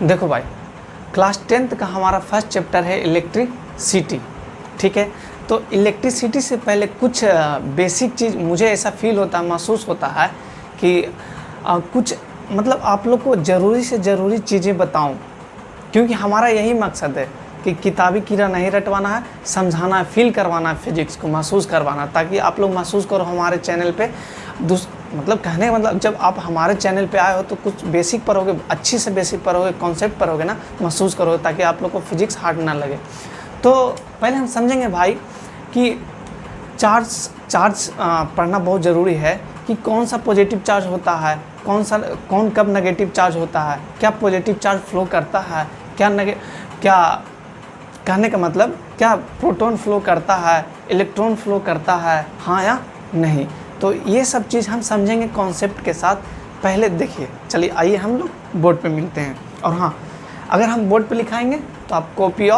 देखो भाई, class 10th का हमारा फर्स्ट चैप्टर है इलेक्ट्रिसिटी, ठीक है। तो इलेक्ट्रिसिटी से पहले कुछ बेसिक चीज़ मुझे ऐसा फील होता है, महसूस होता है कि कुछ मतलब आप लोग को ज़रूरी से ज़रूरी चीज़ें बताऊं, क्योंकि हमारा यही मकसद है कि किताबी कीड़ा नहीं रटवाना है, समझाना है, फील करवाना है, फिजिक्स को महसूस करवाना, ताकि आप लोग महसूस करो हमारे चैनल पे। मतलब कहने का मतलब, जब आप हमारे चैनल पे आए हो तो कुछ बेसिक पढ़ोगे, अच्छी से बेसिक पढ़ोगे, कॉन्सेप्ट पढ़ोगे ना, महसूस करोगे, ताकि आप लोग को फिजिक्स हार्ड ना लगे। तो पहले हम समझेंगे भाई कि चार्ज पढ़ना बहुत ज़रूरी है, कि कौन सा पॉजिटिव चार्ज होता है, कौन कब नेगेटिव चार्ज होता है, क्या पॉजिटिव चार्ज फ्लो करता है, क्या कहने का मतलब क्या प्रोटॉन फ्लो करता है, इलेक्ट्रॉन फ्लो करता है, हाँ या नहीं। तो ये सब चीज़ हम समझेंगे कॉन्सेप्ट के साथ। पहले देखिए, चलिए आइए हम लोग बोर्ड पे मिलते हैं। और हाँ, अगर हम बोर्ड पे लिखाएंगे तो आप कॉपी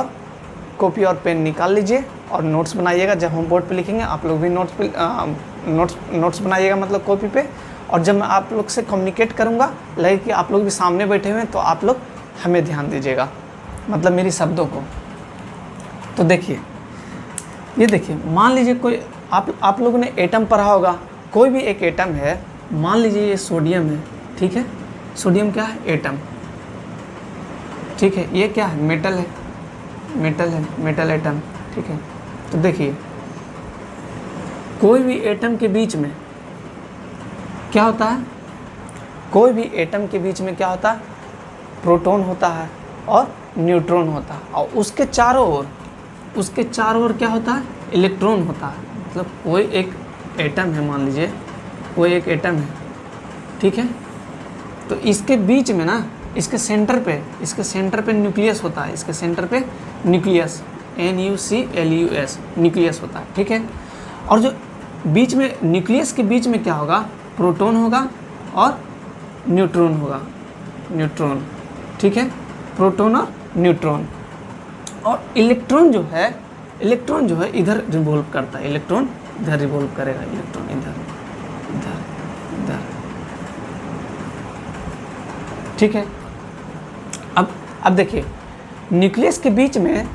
और पेन निकाल लीजिए और नोट्स बनाइएगा। जब हम बोर्ड पे लिखेंगे आप लोग भी नोट्स बनाइएगा, मतलब कॉपी पे। और जब मैं आप लोग से कम्युनिकेट करूँगा, लगे कि आप लोग भी सामने बैठे हुए हैं, तो आप लोग हमें ध्यान दीजिएगा, मतलब मेरी शब्दों को। तो देखिए, ये देखिए, मान लीजिए कोई आप लोगों ने एटम पढ़ा होगा, कोई भी एक एटम है, मान लीजिए ये सोडियम है, ठीक है। सोडियम क्या है? एटम, ठीक है। ये क्या है? मेटल है, मेटल एटम, ठीक है। तो देखिए, कोई भी एटम के बीच में क्या होता है? कोई भी एटम के बीच में क्या होता है? प्रोटॉन होता है और न्यूट्रॉन होता है, और उसके चारों ओर क्या होता है? इलेक्ट्रॉन होता है। मतलब कोई एक एटम है, मान लीजिए कोई एक एटम है, ठीक है। तो इसके बीच में ना, इसके सेंटर पे न्यूक्लियस होता है, इसके सेंटर पे न्यूक्लियस, NUCLEUS, न्यूक्लियस होता है, ठीक है। और जो बीच में न्यूक्लियस के बीच में क्या होगा? प्रोटॉन होगा और न्यूट्रॉन होगा, ठीक है। प्रोटॉन और न्यूट्रॉन। और इलेक्ट्रॉन जो है इधर रिवॉल्व करता है, इलेक्ट्रॉन इधर रिवॉल्व करेगा, इलेक्ट्रॉन इधर, ठीक है। अब देखिए, न्यूक्लियस के बीच में,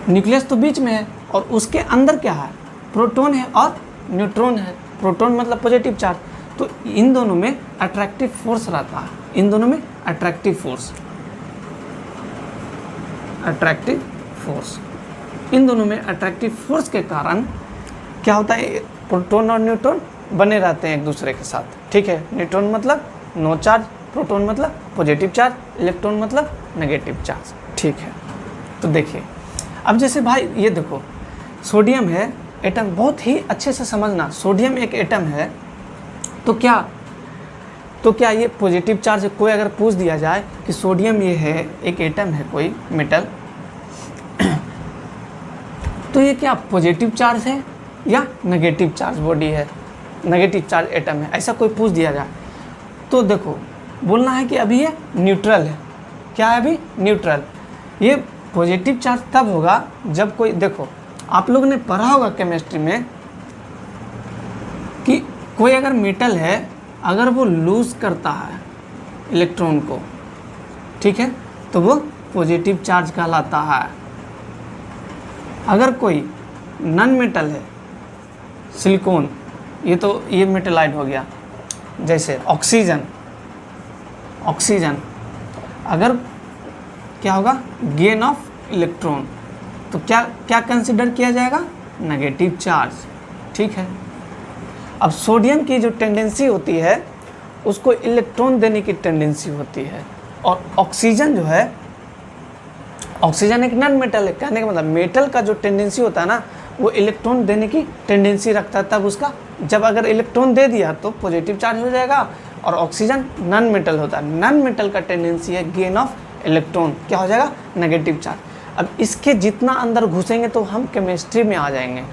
न्यूक्लियस तो बीच में है, और उसके अंदर क्या है? प्रोटॉन है और न्यूट्रॉन है। प्रोटॉन मतलब पॉजिटिव चार्ज। तो इन दोनों में अट्रैक्टिव फोर्स रहता है, इन दोनों में अट्रैक्टिव फोर्स, इन दोनों में अट्रैक्टिव फोर्स के कारण क्या होता है? प्रोटॉन और न्यूट्रॉन बने रहते हैं एक दूसरे के साथ, ठीक है। न्यूट्रॉन मतलब नो चार्ज, प्रोटॉन मतलब पॉजिटिव चार्ज, इलेक्ट्रॉन मतलब नेगेटिव चार्ज, ठीक है। तो देखिए, अब जैसे भाई ये देखो, सोडियम है एटम, बहुत ही अच्छे से समझना, सोडियम एक एटम है। तो क्या ये पॉजिटिव चार्ज है? कोई अगर पूछ दिया जाए कि सोडियम ये है, एक एटम है, कोई मेटल, तो ये क्या पॉजिटिव चार्ज है या नेगेटिव चार्ज बॉडी है, नेगेटिव चार्ज एटम है, ऐसा कोई पूछ दिया जाए, तो देखो बोलना है कि अभी ये न्यूट्रल है। क्या है? अभी न्यूट्रल। ये पॉजिटिव चार्ज तब होगा जब कोई, देखो आप लोगों ने पढ़ा होगा केमिस्ट्री में कि कोई अगर मेटल है, अगर वो लूज करता है इलेक्ट्रॉन को, ठीक है, तो वो पॉजिटिव चार्ज कहलाता है। अगर कोई नॉन मेटल है, सिलिकॉन, ये मेटलाइड हो गया, जैसे ऑक्सीजन, अगर क्या होगा? गेन ऑफ इलेक्ट्रॉन, तो क्या कंसिडर किया जाएगा? नेगेटिव चार्ज, ठीक है। अब सोडियम की जो टेंडेंसी होती है, उसको इलेक्ट्रॉन देने की टेंडेंसी होती है, और ऑक्सीजन जो है, ऑक्सीजन एक नॉन मेटल है, कहने का मतलब मेटल का जो टेंडेंसी होता है ना, वो इलेक्ट्रॉन देने की टेंडेंसी रखता है। तब उसका, जब अगर इलेक्ट्रॉन दे दिया तो पॉजिटिव चार्ज हो जाएगा, और ऑक्सीजन नॉन मेटल होता है, नॉन मेटल का टेंडेंसी है गेन ऑफ इलेक्ट्रॉन, क्या हो जाएगा? Negative charge. अब इसके जितना अंदर घुसेंगे तो हम केमिस्ट्री में आ जाएंगे,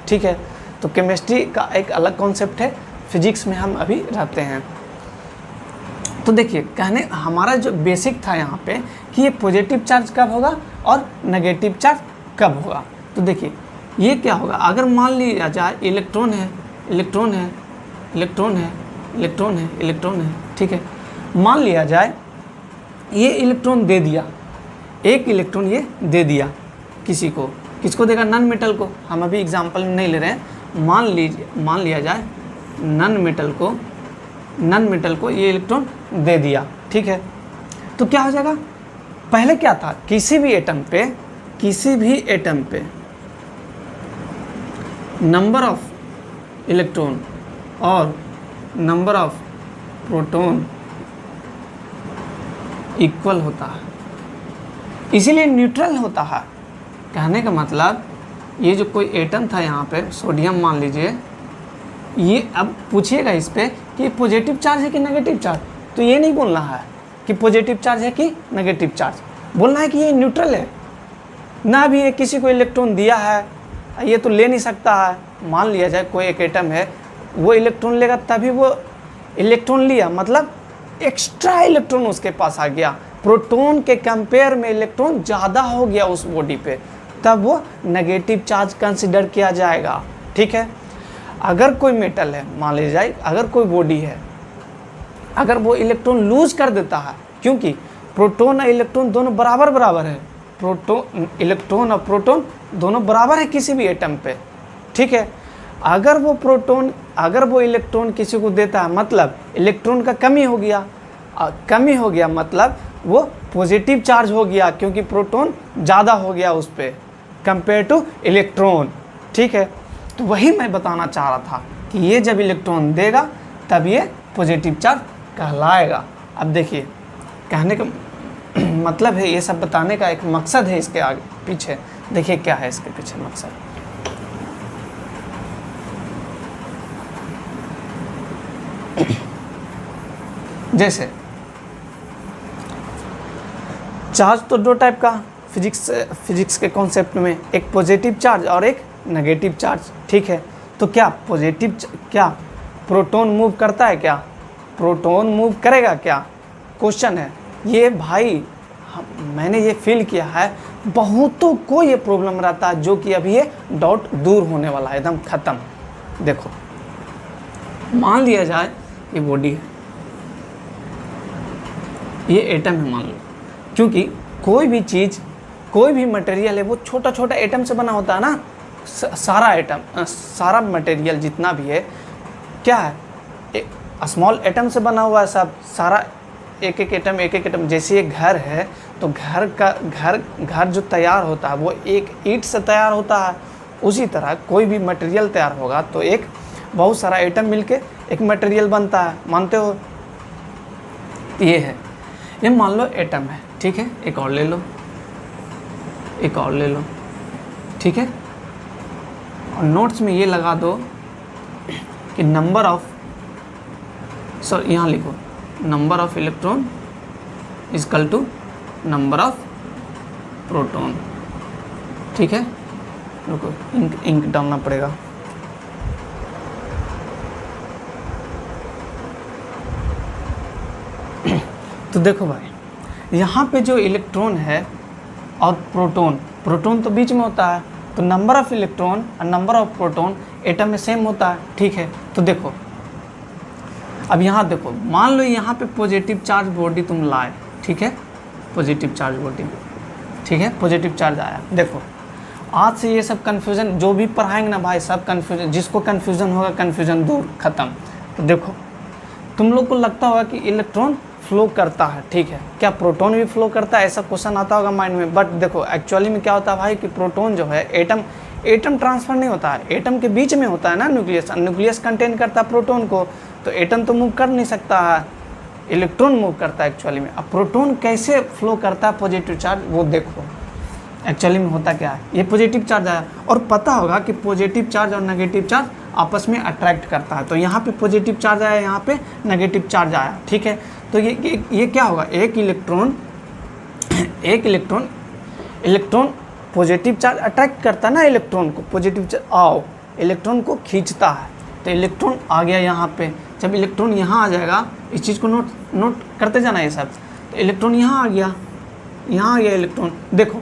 ठीक है। तो केमिस्ट्री का एक अलग कॉन्सेप्ट है, फिजिक्स में हम अभी रहते हैं। तो देखिए, कहने हमारा जो बेसिक था यहाँ पे कि ये पॉजिटिव चार्ज कब होगा और नेगेटिव चार्ज कब होगा। तो देखिए, ये क्या होगा? अगर मान लिया जाए इलेक्ट्रॉन है, ठीक है, मान लिया जाए ये इलेक्ट्रॉन दे दिया, एक इलेक्ट्रॉन ये दे दिया किसी को, किसको देगा? नॉन मेटल को। हम अभी एग्जांपल में नहीं ले रहे हैं, मान लिया जाए नॉन मेटल को ये इलेक्ट्रॉन दे दिया, ठीक है। तो क्या हो जाएगा? पहले क्या था, किसी भी एटम पे नंबर ऑफ इलेक्ट्रॉन और नंबर ऑफ प्रोटॉन इक्वल होता है, इसीलिए न्यूट्रल होता है। कहने का मतलब ये जो कोई एटम था यहाँ पे, सोडियम मान लीजिए, ये अब पूछिएगा इस पे कि पॉजिटिव चार्ज है कि नेगेटिव चार्ज, तो ये नहीं बोलना है कि पॉजिटिव चार्ज है कि नेगेटिव चार्ज, बोलना है कि ये न्यूट्रल है। ना भी ये किसी को इलेक्ट्रॉन दिया है, ये तो ले नहीं सकता है। मान लिया जाए कोई एक एटम है, वो इलेक्ट्रॉन लेगा तभी वो इलेक्ट्रॉन लिया, मतलब एक्स्ट्रा इलेक्ट्रॉन उसके पास आ गया, प्रोटॉन के कंपेयर में इलेक्ट्रॉन ज़्यादा हो गया उस बॉडी पे, तब वो नेगेटिव चार्ज कंसिडर किया जाएगा, ठीक है। अगर कोई मेटल है, मान लीजिए जाए अगर कोई बॉडी है, अगर वो इलेक्ट्रॉन लूज कर देता है, क्योंकि प्रोटॉन और इलेक्ट्रॉन दोनों बराबर है, इलेक्ट्रॉन और प्रोटॉन दोनों बराबर है किसी भी एटम पे, ठीक है। अगर वो इलेक्ट्रॉन किसी को देता है, मतलब इलेक्ट्रॉन का कमी हो गया, मतलब वो पॉजिटिव चार्ज हो गया, क्योंकि प्रोटॉन ज़्यादा हो गया उस पर कंपेयर टू इलेक्ट्रॉन, ठीक है। तो वही मैं बताना चाह रहा था कि ये जब इलेक्ट्रॉन देगा तब ये पॉजिटिव चार्ज कहलाएगा। अब देखिए, कहने का मतलब है, ये सब बताने का एक मकसद है इसके आगे पीछे। देखिए क्या है इसके पीछे मकसद। जैसे चार्ज तो दो टाइप का फिजिक्स के कॉन्सेप्ट में, एक पॉजिटिव चार्ज और एक नेगेटिव चार्ज, ठीक है। तो क्या प्रोटॉन मूव करता है? क्या प्रोटॉन मूव करेगा? क्या क्वेश्चन है ये भाई। मैंने ये फील किया है, बहुतों को ये प्रॉब्लम रहता है, जो कि अभी ये डाउट दूर होने वाला है, एकदम ख़त्म। देखो, मान लिया जाए ये बॉडी है, ये एटम है मान लो, क्योंकि कोई भी चीज़, कोई भी मटेरियल है वो छोटा छोटा एटम से बना होता है ना। सारा मटेरियल जितना भी है क्या है, स्मॉल एटम से बना हुआ है सब, सारा एक एक एटम। जैसे ये घर है तो घर जो तैयार होता है वो एक ईंट से तैयार होता है, उसी तरह कोई भी मटेरियल तैयार होगा तो एक बहुत सारा एटम मिलके एक मटेरियल बनता है, मानते हो? ये है, ये मान लो एटम है, ठीक है। एक और ले लो, ठीक है। और नोट्स में ये लगा दो कि नंबर ऑफ, यहाँ लिखो, number of electron equal to number of proton, ठीक है। रुको, इंक डालना पड़ेगा। तो देखो भाई, यहाँ पे जो इलेक्ट्रॉन है और प्रोटॉन तो बीच में होता है, तो नंबर ऑफ इलेक्ट्रॉन और नंबर ऑफ प्रोटॉन एटम में सेम होता है, ठीक है। तो देखो, अब यहाँ देखो, मान लो यहाँ पे पॉजिटिव चार्ज बॉडी तुम लाए, ठीक है, पॉजिटिव चार्ज बॉडी, ठीक है, पॉजिटिव चार्ज आया। देखो, आज से ये सब कन्फ्यूज़न जो भी पढ़ाएंगे ना भाई, सब कन्फ्यूजन, जिसको कन्फ्यूज़न होगा कन्फ्यूज़न दूर, ख़त्म। तो देखो, तुम लोग को लगता होगा कि इलेक्ट्रॉन फ्लो करता है, ठीक है, क्या प्रोटॉन भी फ्लो करता है? ऐसा क्वेश्चन आता होगा माइंड में। बट देखो, एक्चुअली में क्या होता है भाई कि प्रोटॉन जो है एटम ट्रांसफ़र नहीं होता है, एटम के बीच में होता है ना न्यूक्लियस कंटेन करता है प्रोटॉन को, तो एटम तो मूव कर नहीं सकता है, इलेक्ट्रॉन मूव करता है एक्चुअली में। अब प्रोटॉन कैसे फ्लो करता है पॉजिटिव चार्ज, वो देखो एक्चुअली में होता क्या है। ये पॉजिटिव चार्ज आया, और पता होगा कि पॉजिटिव चार्ज और नेगेटिव चार्ज आपस में अट्रैक्ट करता है, तो यहाँ पे पॉजिटिव चार्ज आया, यहाँ पे नेगेटिव चार्ज आया, ठीक है। तो ये क्या होगा, एक इलेक्ट्रॉन पॉजिटिव चार्ज अट्रैक्ट करता है ना इलेक्ट्रॉन को, पॉजिटिव चार्ज इलेक्ट्रॉन को खींचता है, तो इलेक्ट्रॉन आ गया यहाँ पे। जब इलेक्ट्रॉन यहाँ आ जाएगा, इस चीज़ को नोट करते जाना ये सब, तो इलेक्ट्रॉन यहाँ आ गया इलेक्ट्रॉन, देखो।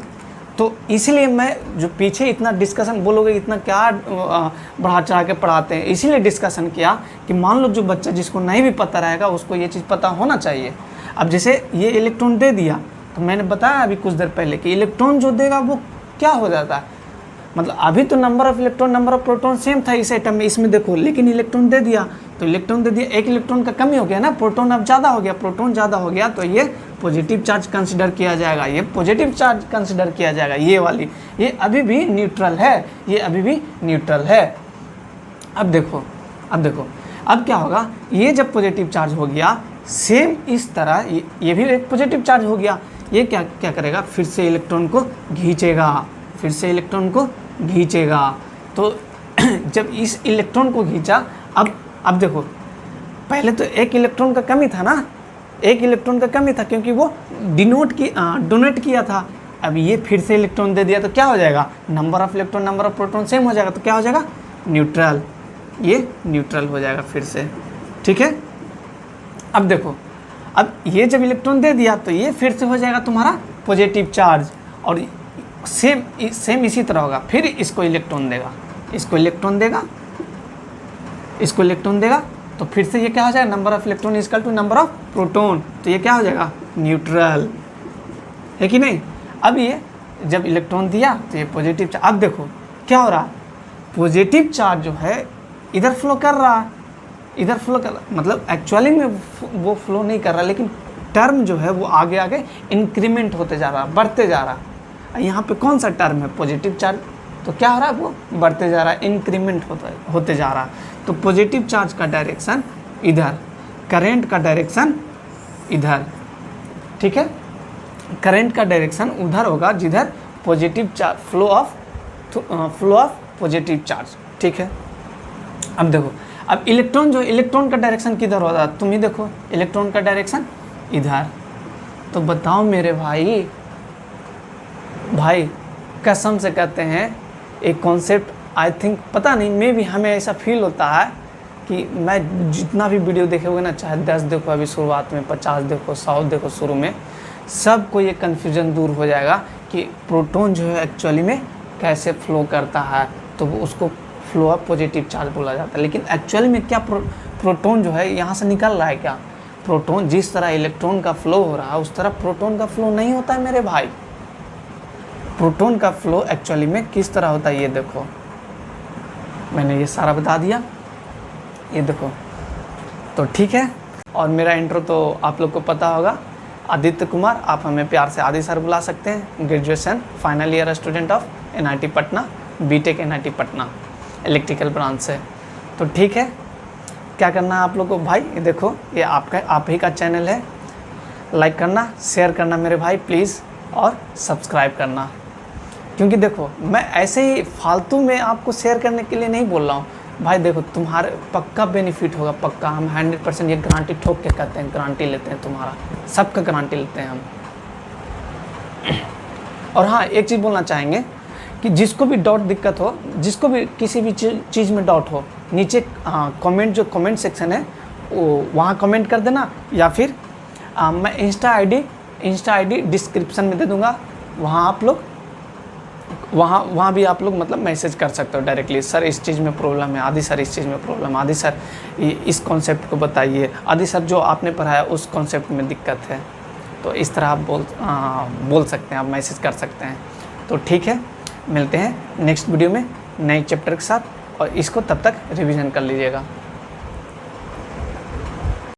तो इसलिए मैं जो पीछे इतना डिस्कशन, बोलोगे इतना क्या बढ़ा चढ़ा के पढ़ाते हैं, इसीलिए डिस्कशन किया कि मान लो जो बच्चा जिसको नहीं भी पता रहेगा उसको ये चीज़ पता होना चाहिए। अब जैसे ये इलेक्ट्रॉन दे दिया, तो मैंने बताया अभी कुछ देर पहले कि इलेक्ट्रॉन जो देगा वो क्या हो जाता है, मतलब अभी तो number of electron number of proton same था इस एटम में, इसमें देखो, लेकिन इलेक्ट्रॉन दे दिया, तो इलेक्ट्रॉन दे दिया, एक इलेक्ट्रॉन का कमी हो गया ना, प्रोटॉन अब ज़्यादा हो गया, प्रोटॉन ज़्यादा हो गया, तो ये पॉजिटिव चार्ज कंसिडर किया जाएगा, ये पॉजिटिव चार्ज कंसिडर किया जाएगा, ये वाली, ये अभी भी न्यूट्रल है, ये अभी भी न्यूट्रल है। अब देखो अब क्या होगा, ये जब पॉजिटिव चार्ज हो गया, सेम इस तरह ये भी एक पॉजिटिव चार्ज हो गया, ये क्या करेगा, फिर से इलेक्ट्रॉन को खींचेगा, फिर से इलेक्ट्रॉन को खींचेगा। तो जब इस इलेक्ट्रॉन को खींचा, अब देखो, पहले तो एक इलेक्ट्रॉन का कमी था ना, एक इलेक्ट्रॉन का कमी था, क्योंकि वो डोनेट किया था। अब ये फिर से इलेक्ट्रॉन दे दिया, तो क्या हो जाएगा, number of electron number of proton same हो जाएगा, तो क्या हो जाएगा, न्यूट्रल, ये न्यूट्रल हो जाएगा फिर से, ठीक है। अब देखो, अब ये जब इलेक्ट्रॉन दे दिया, तो ये फिर से हो जाएगा तुम्हारा पॉजिटिव चार्ज, और सेम इसी तरह होगा, फिर इसको इलेक्ट्रॉन देगा, इसको इलेक्ट्रॉन देगा, इसको इलेक्ट्रॉन देगा, तो फिर से ये क्या हो जाएगा, number of electron is equal to number of proton, तो ये क्या हो जाएगा, न्यूट्रल, है कि नहीं। अब ये जब इलेक्ट्रॉन दिया, तो ये पॉजिटिव चार्ज, अब देखो क्या हो रहा, पॉजिटिव चार्ज जो है इधर फ्लो कर रहा है, इधर फ्लो कर रहा, मतलब एक्चुअली में वो फ्लो नहीं कर रहा, लेकिन टर्म जो है वो आगे आगे इंक्रीमेंट होते जा रहा, बढ़ते जा रहा। यहाँ पे कौन सा टर्म है, पॉजिटिव चार्ज, तो क्या हो रहा है, वो बढ़ते जा रहा है, इंक्रीमेंट होते जा रहा है। तो पॉजिटिव चार्ज का डायरेक्शन इधर, करंट का डायरेक्शन इधर, ठीक है, करंट का डायरेक्शन उधर होगा जिधर positive charge, flow of positive charge, ठीक है। अब देखो, अब इलेक्ट्रॉन का डायरेक्शन किधर होता है, तुम ही देखो, इलेक्ट्रॉन का डायरेक्शन इधर, तो बताओ मेरे भाई कसम से कहते हैं, एक कॉन्सेप्ट आई थिंक, पता नहीं, मे भी हमें ऐसा फील होता है कि मैं जितना भी वीडियो देखोगे ना, चाहे 10 देखो अभी शुरुआत में, 50 देखो, 100 देखो शुरू में, सबको ये कन्फ्यूजन दूर हो जाएगा कि प्रोटॉन जो है एक्चुअली में कैसे फ्लो करता है, तो वो उसको फ्लो ऑफ पॉजिटिव चार्ज बोला जाता है। लेकिन एक्चुअली में क्या प्रोटॉन जो है यहाँ से निकल रहा है क्या, प्रोटॉन जिस तरह इलेक्ट्रॉन का फ्लो हो रहा है उस तरह प्रोटॉन का फ्लो नहीं होता है मेरे भाई। प्रोटॉन का फ्लो एक्चुअली में किस तरह होता है, ये देखो, मैंने ये सारा बता दिया, ये देखो, तो ठीक है। और मेरा इंट्रो तो आप लोग को पता होगा, आदित्य कुमार, आप हमें प्यार से आदि सर बुला सकते हैं, graduation final year student of NIT Patna, BTech NIT Patna, electrical branch से। तो ठीक है, क्या करना है आप लोग को भाई, ये देखो, ये आप ही का चैनल है, लाइक करना, शेयर करना मेरे भाई प्लीज़, और सब्सक्राइब करना, क्योंकि देखो मैं ऐसे ही फालतू में आपको शेयर करने के लिए नहीं बोल रहा हूँ भाई। देखो तुम्हारे पक्का बेनिफिट होगा, पक्का, हम 100% ये गारंटी ठोक के कहते हैं, गारंटी लेते हैं, तुम्हारा सबका गारंटी लेते हैं हम। और हाँ, एक चीज़ बोलना चाहेंगे कि जिसको भी डाउट दिक्कत हो, जिसको भी किसी भी चीज़ में डाउट हो, नीचे कमेंट, जो कमेंट सेक्शन है वो वहाँ कमेंट कर देना, या फिर मैं इंस्टा आईडी डिस्क्रिप्शन में दे दूँगा, वहाँ आप लोग वहाँ भी आप लोग मतलब मैसेज कर सकते हो डायरेक्टली, सर इस चीज़ में प्रॉब्लम है, आदि सर इस चीज़ में प्रॉब्लम है, आदि सर इस कॉन्सेप्ट को बताइए, आदि सर जो आपने पढ़ाया उस कॉन्सेप्ट में दिक्कत है, तो इस तरह आप बोल सकते हैं, आप मैसेज कर सकते हैं। तो ठीक है, मिलते हैं नेक्स्ट वीडियो में नए चैप्टर के साथ, और इसको तब तक रिवीजन कर लीजिएगा।